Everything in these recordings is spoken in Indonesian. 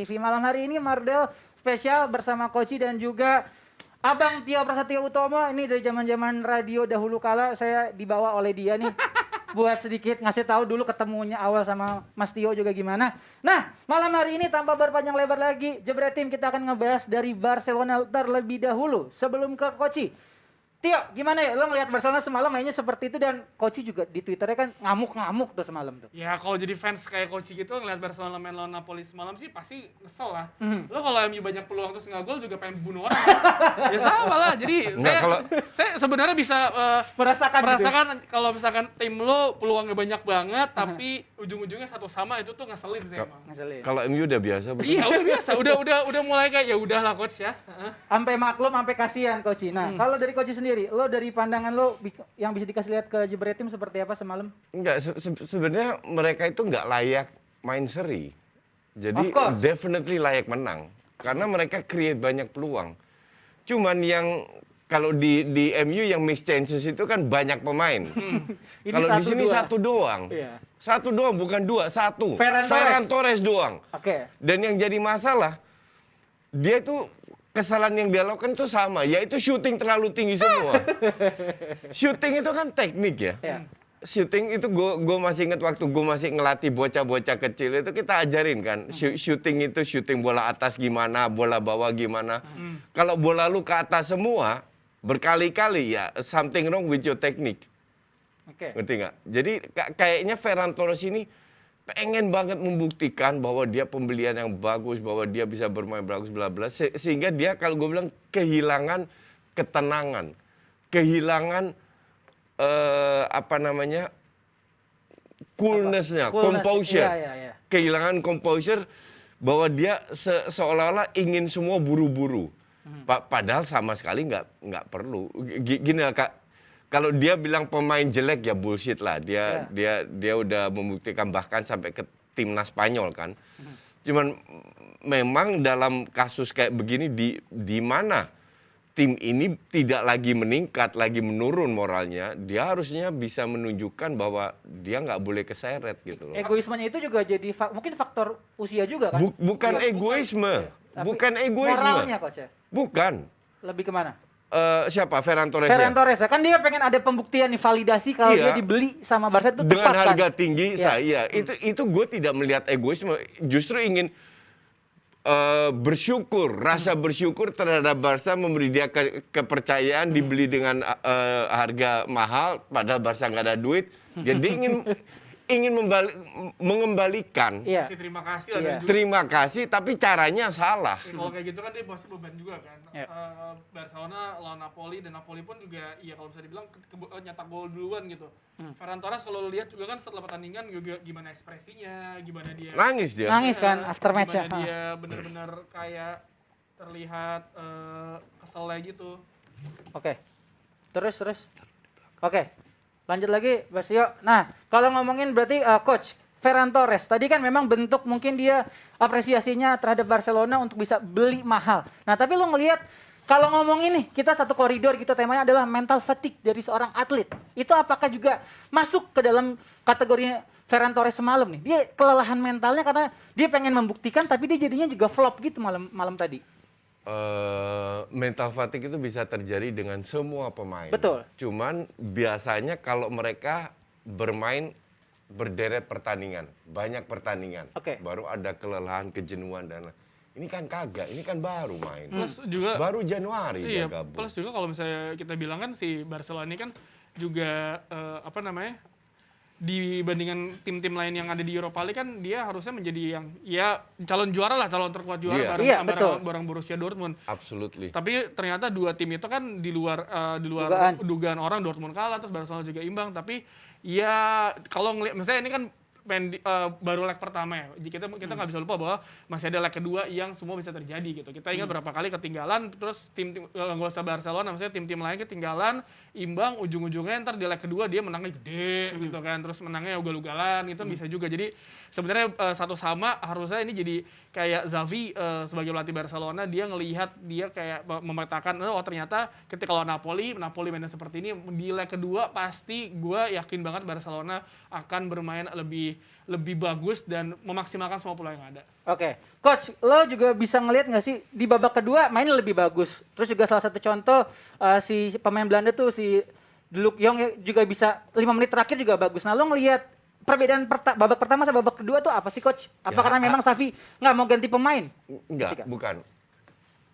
TV. Malam hari ini Mardel spesial bersama Koci dan juga Abang Tio Prasetyo Utomo. Ini dari zaman-zaman radio dahulu kala saya dibawa oleh dia nih. Buat sedikit ngasih tahu dulu ketemunya awal sama Mas Tio juga gimana. Nah, malam hari ini tanpa berpanjang lebar lagi, Jebret Tim kita akan ngebahas dari Barcelona terlebih dahulu sebelum ke Koci. Tio, gimana ya? Lo ngelihat Barcelona semalam mainnya seperti itu dan Koci juga di Twitternya kan ngamuk-ngamuk tuh semalam tuh. Ya kalau jadi fans kayak Koci gitu ngeliat Barcelona main lawan Napoli semalam sih pasti kesel lah. Lo kalau MU banyak peluang terus nggak gol juga pengen bunuh orang. Ya sama lah. Jadi saya sebenarnya bisa Merasakan gitu ya? kalau misalkan tim lo peluangnya banyak banget tapi ujung-ujungnya satu sama itu tuh ngeselin sih emang. Ngeselin. Kalau MU udah biasa. Iya udah biasa. Udah mulai kayak ya udahlah coach ya. Sampai maklum, sampai kasihan Koci. Nah, kalau dari Koci sendiri, lo dari pandangan lo yang bisa dikasih lihat ke Jebret Tim seperti apa semalam? Enggak, sebenarnya mereka itu nggak layak main seri. Jadi definitely layak menang. Karena mereka create banyak peluang. Cuman yang kalau di MU yang miss chances itu kan banyak pemain. Kalau di sini satu doang. Iya. Satu doang, bukan dua, satu. Ferran Torres doang. Oke. Dan yang jadi masalah, dia itu kesalahan yang dia lakukan itu sama, yaitu syuting terlalu tinggi semua. Syuting itu kan teknik ya. Iya. Syuting itu gue masih ingat waktu gue masih ngelatih bocah-bocah kecil itu kita ajarin kan. Syuting itu syuting bola atas gimana, bola bawah gimana. Kalau bola lu ke atas semua, berkali-kali ya something wrong with your technique. Oke. Ngerti nggak? Jadi kayaknya Ferran Torres ini pengen banget membuktikan bahwa dia pembelian yang bagus, bahwa dia bisa bermain bagus, bla bla. Sehingga dia kalau gue bilang kehilangan ketenangan, kehilangan coolness-nya, composure. Iya. Kehilangan composure bahwa dia seolah-olah ingin semua buru-buru. Padahal sama sekali nggak perlu. Gini lah, Kak. Kalau dia bilang pemain jelek ya bullshit lah. Dia udah membuktikan bahkan sampai ke timnas Spanyol kan. Cuman memang dalam kasus kayak begini di mana tim ini tidak lagi meningkat, lagi menurun moralnya, dia harusnya bisa menunjukkan bahwa dia nggak boleh keseret gitu loh. Egoismenya itu juga jadi mungkin faktor usia juga kan? Bukan egoisme. Bukan egoisme. Moralnya Coach ya? Bukan. Lebih kemana? Siapa? Ferran Torres. Ferran Torres ya? Kan dia pengen ada pembuktian nih, validasi kalau dia dibeli sama Barca itu dengan tepat, harga kan? tinggi saya. Itu gue tidak melihat egoisme, justru ingin bersyukur, rasa bersyukur terhadap Barca memberi dia kepercayaan dibeli dengan harga mahal padahal Barca nggak ada duit. Jadi ingin mengembalikan. Iya. Terima kasih lah. Iya. Dan juga, Terima kasih, tapi caranya salah. kalau kayak gitu kan dia pasti beban juga kan. Iya. Barcelona lawan Napoli dan Napoli pun juga ya kalau bisa dibilang nyetak gol duluan gitu. Ferran Torres kalau lu lihat juga kan setelah pertandingan juga gimana ekspresinya, gimana dia Nangis dia. Nangis kan after match ya? gimana dia benar-benar kayak terlihat keselnya gitu. Oke. Terus. Oke. Lanjut lagi, Mas Tio. Nah, kalau ngomongin berarti Coach Ferran Torres, tadi kan memang bentuk mungkin dia apresiasinya terhadap Barcelona untuk bisa beli mahal. Nah, tapi lo ngelihat kalau ngomongin nih, kita satu koridor gitu, temanya adalah mental fatigue dari seorang atlet. Itu apakah juga masuk ke dalam kategori Ferran Torres semalam nih? Dia kelelahan mentalnya karena dia pengen membuktikan tapi dia jadinya juga flop gitu malam tadi. Mental fatigue itu bisa terjadi dengan semua pemain. Betul. Cuman biasanya kalau mereka bermain berderet pertandingan, banyak pertandingan, baru ada kelelahan, kejenuhan dan ini kan kagak, ini kan baru main. Plus juga baru Januari iya, dia gabung. plus juga kalau misalnya kita bilang kan si Barcelona ini kan juga dibandingkan tim-tim lain yang ada di Europa League kan dia harusnya menjadi yang ya calon juara lah, calon terkuat juara bareng Borussia Dortmund. Absolutely. Tapi ternyata dua tim itu kan di luar dugaan orang. Dortmund kalah terus Barcelona juga imbang, tapi ya kalau ngelihat misalnya ini kan baru leg pertama ya. Kita nggak bisa lupa bahwa masih ada leg kedua yang semua bisa terjadi gitu. Kita ingat berapa kali ketinggalan terus tim nggak usah Barcelona, maksudnya tim-tim lain ketinggalan, imbang, ujung-ujungnya ntar di leg kedua dia menangnya gede gitu kan. Terus menangnya ugal-ugalan gitu bisa juga. Jadi sebenarnya satu sama harusnya ini jadi kayak Xavi sebagai pelatih Barcelona, dia ngelihat, dia kayak memetakan, oh ternyata ketika lawan Napoli mainnya seperti ini, di leg kedua pasti gue yakin banget Barcelona akan bermain lebih bagus dan memaksimalkan semua peluang yang ada. Oke, Coach, lo juga bisa ngelihat nggak sih di babak kedua mainnya lebih bagus. Terus juga salah satu contoh si pemain Belanda tuh si De Luc Jong juga bisa 5 menit terakhir juga bagus. Nah, lo ngelihat perbedaan babak pertama sama babak kedua tuh apa sih, Coach? Apa Ya, karena memang Xavi nggak mau ganti pemain? Enggak, bukan.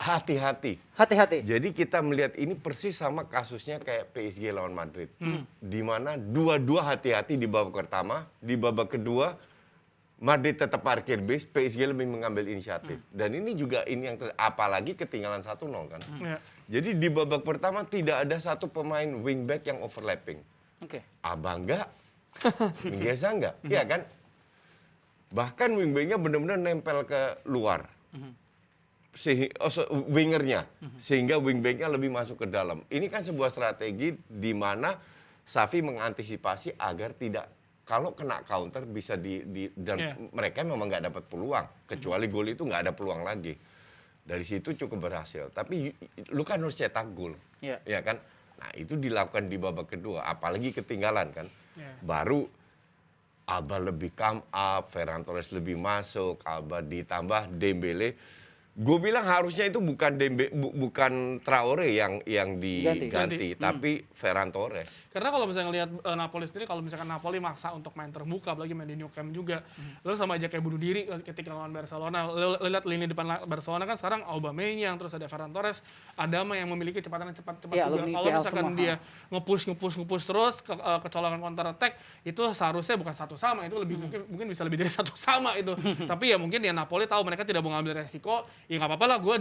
Hati-hati. Hati-hati. Jadi kita melihat ini persis sama kasusnya kayak PSG lawan Madrid. Di mana dua-dua hati-hati di babak pertama, di babak kedua Madrid tetap parkir base, PSG lebih mengambil inisiatif. Dan ini juga ini yang apalagi ketinggalan 1-0 kan. Ya. Jadi di babak pertama tidak ada satu pemain wingback yang overlapping. Oke. Abang enggak, Minggesa enggak, iya kan? Bahkan wingbacknya benar-benar nempel ke luar. Wingernya, sehingga wingbacknya lebih masuk ke dalam. Ini kan sebuah strategi di mana Xavi mengantisipasi agar tidak, kalau kena counter bisa dan mereka memang nggak dapat peluang, kecuali gol itu nggak ada peluang lagi. Dari situ cukup berhasil. Tapi lu kan harus cetak gol, ya kan? Nah itu dilakukan di babak kedua, apalagi ketinggalan kan. Baru Alba lebih come up, Ferran Torres lebih masuk, Alba ditambah Dembele. Gue bilang harusnya itu bukan Traore yang diganti, tapi Ferran Torres. Karena kalau misalnya ngelihat Napoli sendiri, kalau misalkan Napoli maksa untuk main terbuka, apalagi main di Nou Camp juga, lo sama aja kayak bunuh diri ketika lawan Barcelona. Lo lihat lini depan Barcelona kan sekarang Aubameyang, terus ada Ferran Torres, Adama yang memiliki kecepatan yang cepat juga. Kalau misalkan dia nge-push terus kecolongan counter attack, itu seharusnya bukan 1-1, itu lebih mungkin bisa lebih dari 1-1 itu. Tapi ya mungkin ya Napoli tahu mereka tidak mau ngambil resiko. Ya nggak apa-apa lah, gue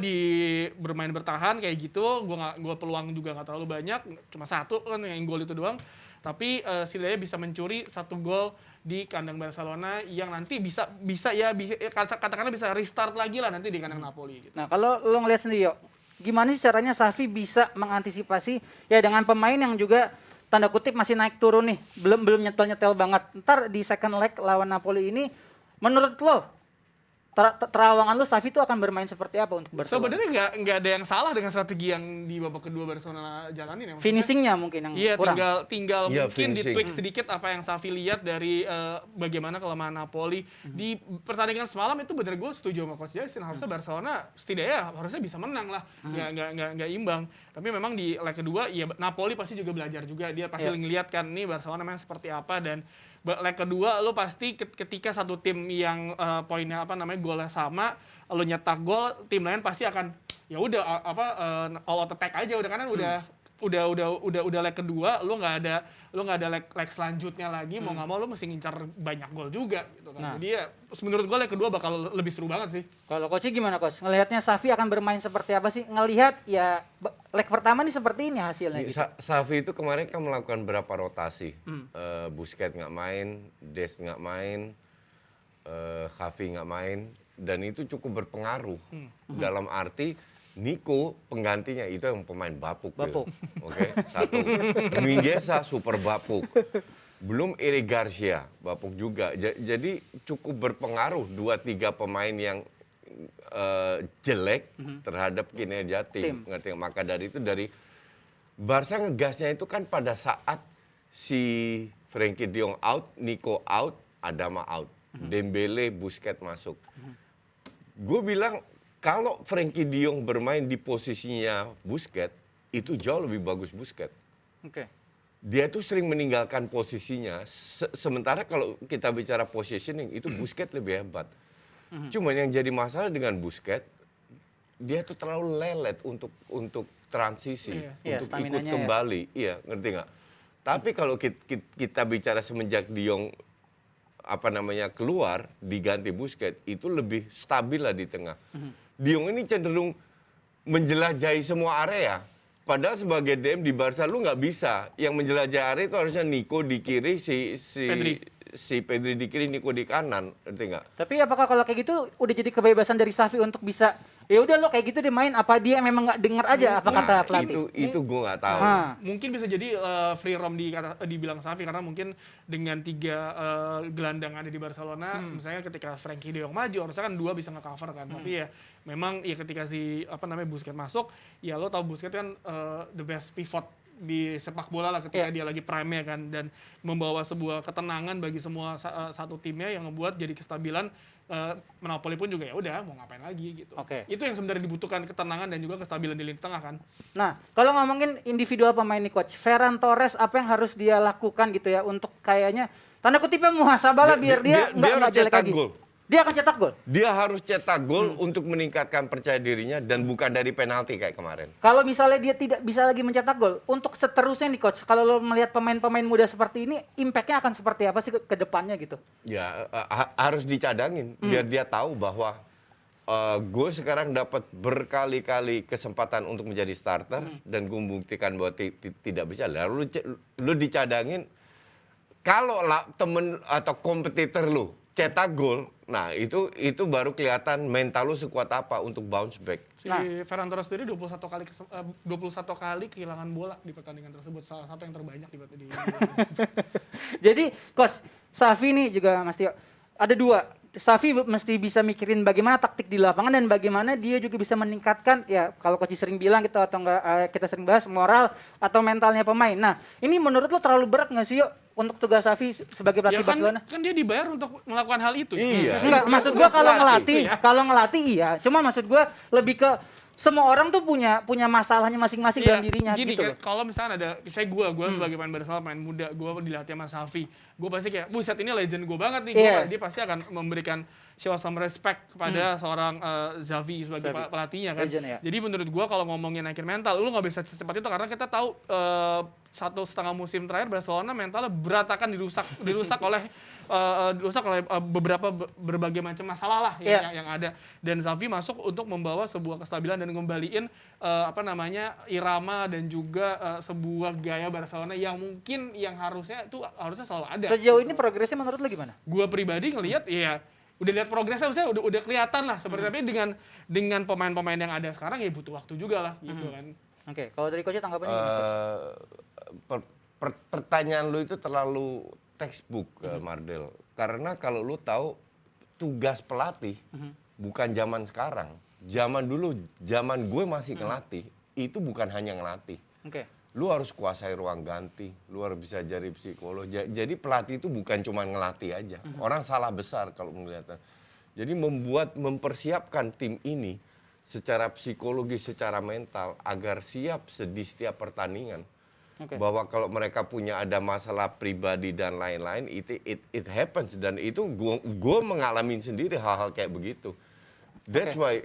bermain bertahan kayak gitu, gue peluang juga nggak terlalu banyak, cuma 1 kan yang gol itu doang. Tapi setidaknya bisa mencuri 1 gol di kandang Barcelona yang nanti bisa katakanlah bisa restart lagi lah nanti di kandang Napoli. Gitu. Nah, kalau lo ngelihat sendiri, gimana sih caranya Xavi bisa mengantisipasi ya dengan pemain yang juga tanda kutip masih naik turun nih, belum nyetel banget. Ntar di second leg lawan Napoli ini, menurut lo terawangan lu Xavi itu akan bermain seperti apa untuk Barcelona? Sebenarnya nggak ada yang salah dengan strategi yang di babak kedua Barcelona jalanin ya. Finishingnya mungkin yang kurang. Tinggal ya, mungkin finishing. ditweak sedikit apa yang Xavi lihat dari bagaimana kelemahan Napoli di pertandingan semalam. Itu bener, gue setuju sama Coach Justin, harusnya Barcelona setidaknya harusnya bisa menang lah, nggak imbang. Tapi memang di leg kedua ya Napoli pasti juga belajar juga, dia pasti ngeliat kan nih Barcelona memang seperti apa, dan leg kedua lo pasti ketika satu tim yang poinnya golnya sama, lo nyetak gol, tim lain pasti akan ya udah all out attack aja udah, karena udah leg kedua, lo nggak ada leg selanjutnya lagi, mau nggak mau lo mesti ngincar banyak gol juga gitu kan. Nah. Jadi ya menurut gue leg kedua bakal lebih seru banget sih. Kalau Coach gimana, Coach? Ngelihatnya Xavi akan bermain seperti apa sih? Ngelihat ya leg pertama nih seperti ini hasilnya gitu. Xavi itu kemarin kan melakukan berapa rotasi. Busquets nggak main, Des nggak main, Xavi nggak main, dan itu cukup berpengaruh. Dalam arti Nico penggantinya itu yang pemain bapuk. Oke, 1. Minggesa super bapuk. Belum Eric Garcia, bapuk juga. Jadi cukup berpengaruh 2-3 pemain yang jelek terhadap kinerja tim. Ngerti? Maka dari itu dari Barca ngegasnya itu kan pada saat si Frenkie de Jong out, Nico out, Adama out. Dembele, Busquets masuk. Gue bilang kalau Frenkie de Jong bermain di posisinya Busquets, itu jauh lebih bagus Busquets. Oke. Dia tuh sering meninggalkan posisinya, sementara kalau kita bicara positioning, itu Busquets lebih hebat. Cuma yang jadi masalah dengan Busquets, dia tuh terlalu lelet untuk transisi, untuk ikut kembali. Iya, ngerti nggak? Tapi kalau kita bicara semenjak de Jong keluar, diganti Busquets, itu lebih stabil lah di tengah. De Jong ini cenderung menjelajahi semua area. Padahal sebagai DM di Barca lu nggak bisa. Yang menjelajahi area itu harusnya Nico di kiri, si si Pedri di kiri, Nico di kanan, ngerti nggak? Tapi apakah kalau kayak gitu udah jadi kebebasan dari Xavi untuk bisa ya udah lo kayak gitu deh main, apa dia memang nggak dengar aja apa kata pelatih? Itu gue nggak tahu. Mungkin bisa jadi free roam dibilang Xavi karena mungkin dengan 3 gelandang ada di Barcelona, misalnya ketika Frenkie de Jong maju, harusnya kan 2 bisa nge-cover kan. Tapi ya memang ya ketika si Busquets masuk, ya lo tau Busquets kan the best pivot di sepak bola lah ketika dia lagi prime-nya kan, dan membawa sebuah ketenangan bagi semua satu timnya yang ngebuat jadi kestabilan. Napoli pun juga ya udah mau ngapain lagi gitu. Itu yang sebenarnya dibutuhkan, ketenangan dan juga kestabilan di lini tengah kan. Nah, kalau ngomongin individual pemain nih coach, Ferran Torres apa yang harus dia lakukan gitu ya untuk kayaknya tanda kutipnya muhasabah lah biar dia nggak jelek lagi. Gol. Dia akan cetak gol. Dia harus cetak gol untuk meningkatkan percaya dirinya dan bukan dari penalti kayak kemarin. Kalau misalnya dia tidak bisa lagi mencetak gol, untuk seterusnya nih coach, kalau lo melihat pemain-pemain muda seperti ini, impact-nya akan seperti apa sih ke depannya gitu? Ya harus dicadangin biar dia tahu bahwa gue sekarang dapat berkali-kali kesempatan untuk menjadi starter dan gue membuktikan bahwa tidak bisa. Lalu lu dicadangin, kalau temen atau kompetitor lu cetak gol, nah itu baru kelihatan mental lu sekuat apa untuk bounce back. Si Ferran Torres sendiri 21 kali kehilangan bola di pertandingan tersebut, salah satu yang terbanyak di Jadi coach Xavi nih juga mesti ada 2. Xavi mesti bisa mikirin bagaimana taktik di lapangan dan bagaimana dia juga bisa meningkatkan ya kalau coach sering bilang gitu atau enggak kita sering bahas moral atau mentalnya pemain. Nah, ini menurut lo terlalu berat nggak sih yuk untuk tugas Xavi sebagai pelatih Barcelona? Kan dia dibayar untuk melakukan hal itu. Iya. Enggak, maksud gua kalau ngelatih iya. Cuma maksud gua lebih ke semua orang tuh punya masalahnya masing-masing dalam dirinya gini, gitu. Kalau misalnya ada, saya gue sebagai pemain Barcelona, pemain muda, gue dilatih sama Xavi, gue pasti kayak, buset ini legend gue banget nih, dia pasti akan memberikan show some respect kepada seorang Xavi sebagai pelatihnya kan. Legend, ya. Jadi menurut gue kalau ngomongin naikin mental, lu nggak bisa secepat itu karena kita tahu 1,5 musim terakhir Barcelona mentalnya berantakan dirusak oleh berbagai macam masalah lah yang ada, dan Xavi masuk untuk membawa sebuah kestabilan dan ngembaliin irama dan juga sebuah gaya Barcelona yang mungkin yang harusnya selalu ada. Sejauh ini progresnya menurut lo gimana? Gua pribadi ngelihat ya udah lihat progresnya, maksudnya udah kelihatan lah seperti, tapi dengan pemain-pemain yang ada sekarang ya butuh waktu juga lah gitu kan. Oke, kalau dari coach tanggapannya gimana? Pertanyaan lu itu terlalu textbook, Mardel. Karena kalau lu tahu tugas pelatih bukan zaman sekarang. Zaman dulu, zaman gue masih ngelatih, itu bukan hanya ngelatih. Lu harus kuasai ruang ganti, lu harus bisa jadi psikolog. Jadi pelatih itu bukan cuma ngelatih aja. Orang salah besar kalau melihatnya. Jadi mempersiapkan tim ini secara psikologis, secara mental agar siap di setiap pertandingan. Bahwa kalau mereka punya ada masalah pribadi dan lain-lain, it happens, dan itu gue mengalami sendiri hal-hal kayak begitu. That's why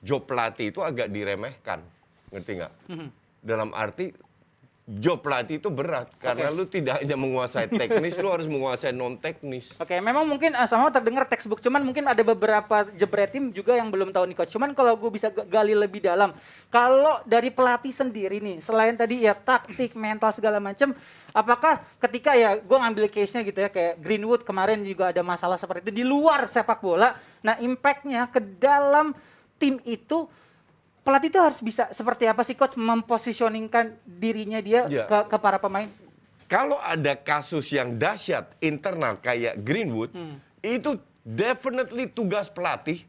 job pelatih itu agak diremehkan, ngerti nggak? Dalam arti job pelatih itu berat karena lu tidak hanya menguasai teknis, lu harus menguasai non teknis. Memang mungkin sama terdengar textbook, cuman mungkin ada beberapa jebret tim juga yang belum tahu nih coach. Cuman kalau gue bisa gali lebih dalam, kalau dari pelatih sendiri nih, selain tadi ya taktik, mental segala macam, apakah ketika ya gue ngambil case-nya gitu ya kayak Greenwood kemarin juga ada masalah seperti itu di luar sepak bola, nah impact-nya ke dalam tim itu pelatih itu harus bisa seperti apa sih coach mempositioningkan dirinya dia ke para pemain? Kalau ada kasus yang dahsyat internal kayak Greenwood, itu definitely tugas pelatih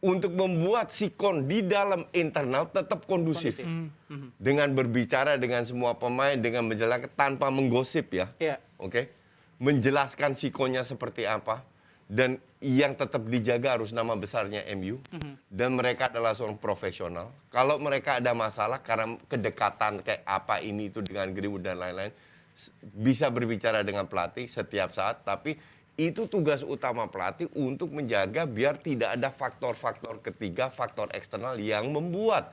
untuk membuat sikon di dalam internal tetap kondusif. Dengan berbicara dengan semua pemain, dengan menjelaskan tanpa menggosip ya. Menjelaskan sikonnya seperti apa. Dan yang tetap dijaga harus nama besarnya MU. Dan mereka adalah seorang profesional. Kalau mereka ada masalah karena kedekatan kayak apa ini itu dengan Greenwood dan lain-lain, bisa berbicara dengan pelatih setiap saat. Tapi itu tugas utama pelatih untuk menjaga biar tidak ada faktor-faktor ketiga, faktor eksternal yang membuat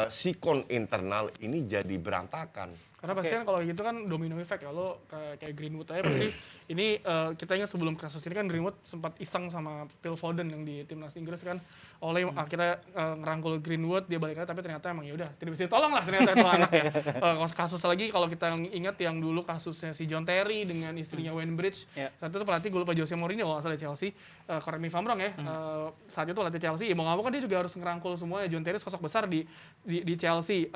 sikon internal ini jadi berantakan. Karena pasti kan kalau gitu kan domino effect ya, lo kayak Greenwood aja pasti ini kita ingat sebelum kasus ini kan Greenwood sempat iseng sama Phil Foden yang di timnas Inggris kan, oleh akhirnya ngerangkul Greenwood, dia balik lagi tapi ternyata emang ya udah tidak bisa ditolong lah ternyata itu anak ya. Kasus lagi kalau kita ingat yang dulu kasusnya si John Terry dengan istrinya Wayne Bridge, saat itu pelatih gue lupa Jose Mourinho kalau nggak salah Chelsea, correct me if I'm wrong ya, saat itu pelatih Chelsea, ya mau nggak mau kan dia juga harus ngerangkul semua. John Terry sosok besar di Chelsea,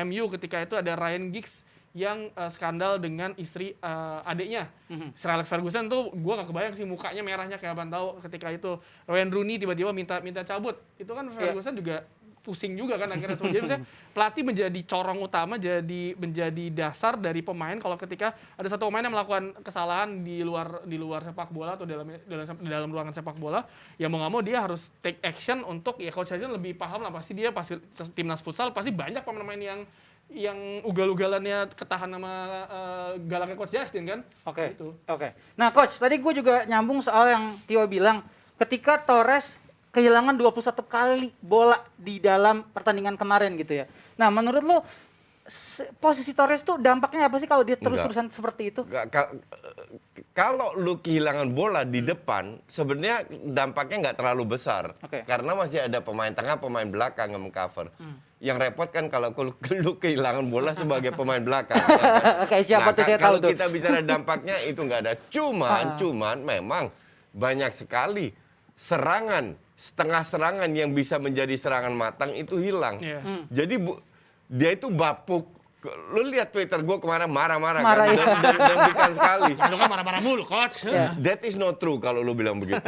MU ketika itu ada Ryan Giggs yang skandal dengan istri adiknya. Sir Alex Ferguson tuh gue gak kebayang sih mukanya merahnya kayak apaan tahu ketika itu Wayne Rooney tiba-tiba minta cabut. Itu kan Ferguson juga pusing juga kan akhirnya. Jadi misalnya pelatih menjadi corong utama, menjadi dasar dari pemain kalau ketika ada satu pemain yang melakukan kesalahan di luar sepak bola atau dalam ruangan sepak bola, ya mau nggak mau dia harus take action untuk, ya Coach Justin lebih paham lah, pasti dia pasti timnas futsal pasti banyak pemain-pemain yang ugal-ugalannya ketahan sama galaknya Coach Justin kan. Oke. Gitu. Oke. Nah, Coach, tadi gue juga nyambung soal yang Tio bilang ketika Torres kehilangan 21 kali bola di dalam pertandingan kemarin gitu ya. Nah, menurut lo posisi Torres tuh dampaknya apa sih kalau dia terus-terusan seperti itu? Kalau lu kehilangan bola di depan, sebenarnya dampaknya nggak terlalu besar. Karena masih ada pemain tengah, pemain belakang yang mengcover. Yang repot kan kalau lu kehilangan bola sebagai pemain belakang. Ya kan? Kayak siapa tuh saya tahu kalau tuh. kita bicara dampaknya itu nggak ada. Cuman memang banyak sekali serangan, setengah serangan yang bisa menjadi serangan matang itu hilang. Jadi dia itu bapuk. Lu lihat Twitter gue kemarin marah-marah kan, dan bukan sekali. Lu kan marah-marah mulu, Coach. That is not true kalau lu bilang begitu.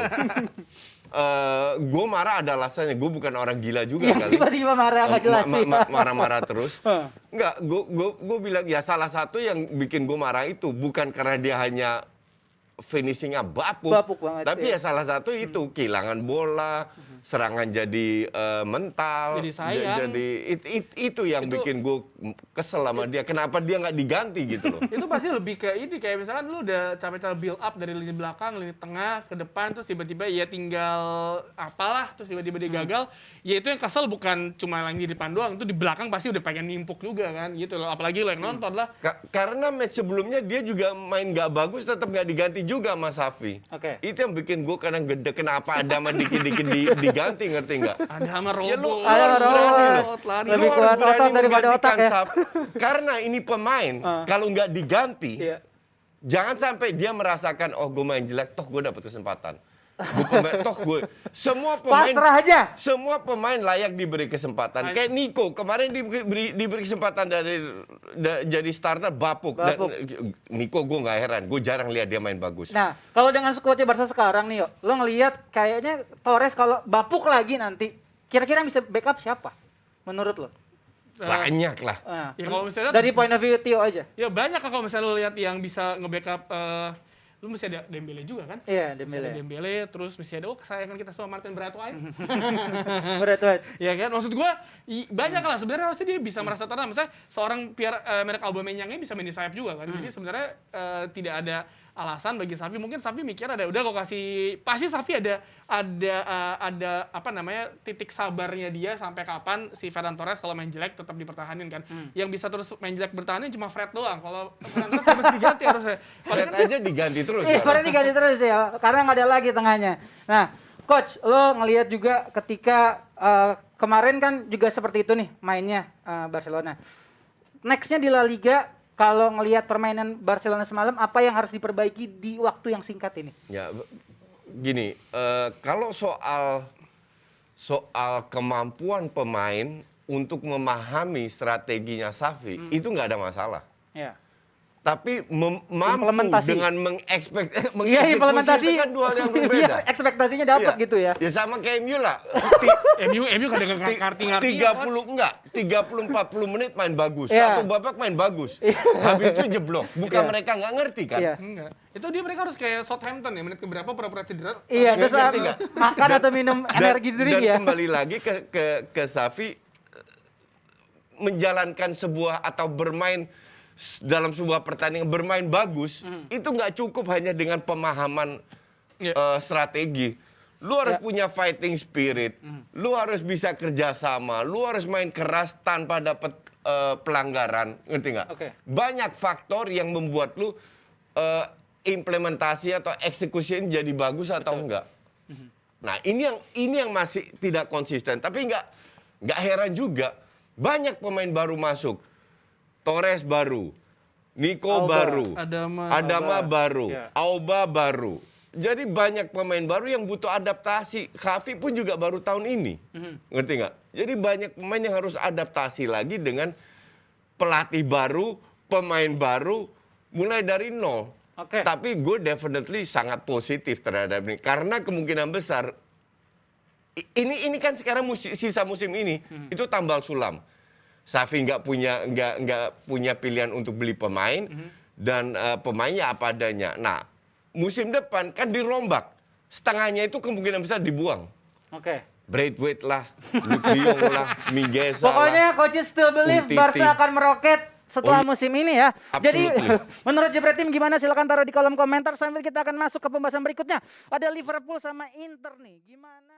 Gue marah ada alasannya, gue bukan orang gila juga kali. Tiba-tiba marah nggak jelas sih. Marah-marah terus. Enggak, gue bilang ya salah satu yang bikin gue marah itu bukan karena dia hanya finishingnya bapuk banget, tapi ya salah satu itu kehilangan bola, serangan jadi mental, jadi sayang. Itu yang bikin gue kesel sama dia. Kenapa dia nggak diganti gitu loh? Itu pasti lebih ke ini, kayak misalkan lu udah capek-capek build up dari lini belakang, lini tengah ke depan, terus tiba-tiba ya tinggal apalah, terus tiba-tiba dia gagal. Ya itu yang kesel bukan cuma lagi di depan doang, itu di belakang pasti udah pengen nimpuk juga kan gitu loh. Apalagi lo yang nonton lah. Karena match sebelumnya dia juga main nggak bagus, tetap nggak diganti juga sama Safi. Itu yang bikin gue kadang gede, kenapa ada sama dikit-dikit diganti, ngerti nggak? Ada sama Ya, Robo. Lebih kuat otot daripada otak ya. Karena ini pemain, kalau nggak diganti, jangan sampai dia merasakan, oh gue main jelek, toh gue dapet kesempatan. Semua pemain pasrah aja. Semua pemain layak diberi kesempatan. Kayak Nico kemarin diberi kesempatan jadi starter bapuk. Dan Nico gue nggak heran, gue jarang lihat dia main bagus. Nah, kalau dengan skuadnya Barca sekarang nih, lo ngelihat kayaknya Torres kalau bapuk lagi nanti, kira-kira bisa backup siapa? Menurut lo? Banyak lah. Ya, kalau misalnya Dari point of view Tio aja. Ya banyak kalau misalnya lo lihat yang bisa nge-backup, lu mesti ada Dembele juga kan? Iya, Dembele, terus mesti ada kesayangan kita semua Martin Braithwaite. Braithwaite. Ya kan? Maksud gua banyak lah sebenarnya, harusnya dia bisa merasa tenang. Misalnya seorang Pierre-Emerick Aubameyang-nya bisa main di sayap juga kan. Jadi sebenarnya tidak ada alasan bagi Safi. Mungkin Safi mikir udah kok pasti Safi ada apa namanya titik sabarnya dia sampai kapan si Ferran Torres kalau main jelek tetap dipertahanin kan. Yang bisa terus main jelek bertahanin cuma Fred doang. Kalau Ferran Torres harus diganti harusnya. Fred aja diganti terus. Fred diganti terus ya, karena nggak ada lagi tengahnya. Nah, Coach, lo ngelihat juga ketika kemarin kan juga seperti itu nih mainnya Barcelona. Nextnya di La Liga, kalau ngelihat permainan Barcelona semalam, apa yang harus diperbaiki di waktu yang singkat ini? Ya, gini, kalau soal kemampuan pemain untuk memahami strateginya Safi, itu nggak ada masalah. Ya. Tapi mampu dengan mengeksekusi kan dua hal yang berbeda. Ekspektasinya dapat gitu ya. Ya sama kayak MU lah. MU kadang ngerti-ngerti. 30-40 menit main bagus. Satu babak main bagus. Habis itu jeblok. Bukan mereka nggak ngerti kan? Enggak. Itu mereka harus kayak Southampton ya, menit keberapa pura-pura cedera. Iya, terus makan atau minum energi drink ya. Dan kembali lagi ke Safi, menjalankan sebuah atau bermain dalam sebuah pertandingan bermain bagus, itu nggak cukup hanya dengan pemahaman strategi. Lu harus punya fighting spirit, lu harus bisa kerjasama, lu harus main keras tanpa dapat pelanggaran, ngerti nggak? Oke. Banyak faktor yang membuat lu implementasi atau eksekusi jadi bagus atau enggak. Nah, ini yang masih tidak konsisten. Tapi nggak heran juga, banyak pemain baru masuk. Torres baru, Nico Auba, baru, Adama baru, Ya. Auba baru. Jadi banyak pemain baru yang butuh adaptasi. Xavi pun juga baru tahun ini. Ngerti nggak? Jadi banyak pemain yang harus adaptasi lagi dengan pelatih baru, pemain baru, mulai dari nol. Oke. Tapi gue definitely sangat positif terhadap ini. Karena kemungkinan besar, ini kan sekarang sisa musim ini, itu tambal sulam. Xavi nggak punya pilihan untuk beli pemain, dan pemainnya apa adanya. Nah, musim depan kan dirombak. Setengahnya itu kemungkinan besar dibuang. Oke. Braithwaite lah, Luke de Jong lah, Mingueza Pokoknya lah. coaches still believe Umtiti. Barca akan meroket setelah musim ini ya. Jadi Absolutely. menurut Jebret Tim gimana? Silahkan taruh di kolom komentar sambil kita akan masuk ke pembahasan berikutnya. Ada Liverpool sama Inter nih. Gimana?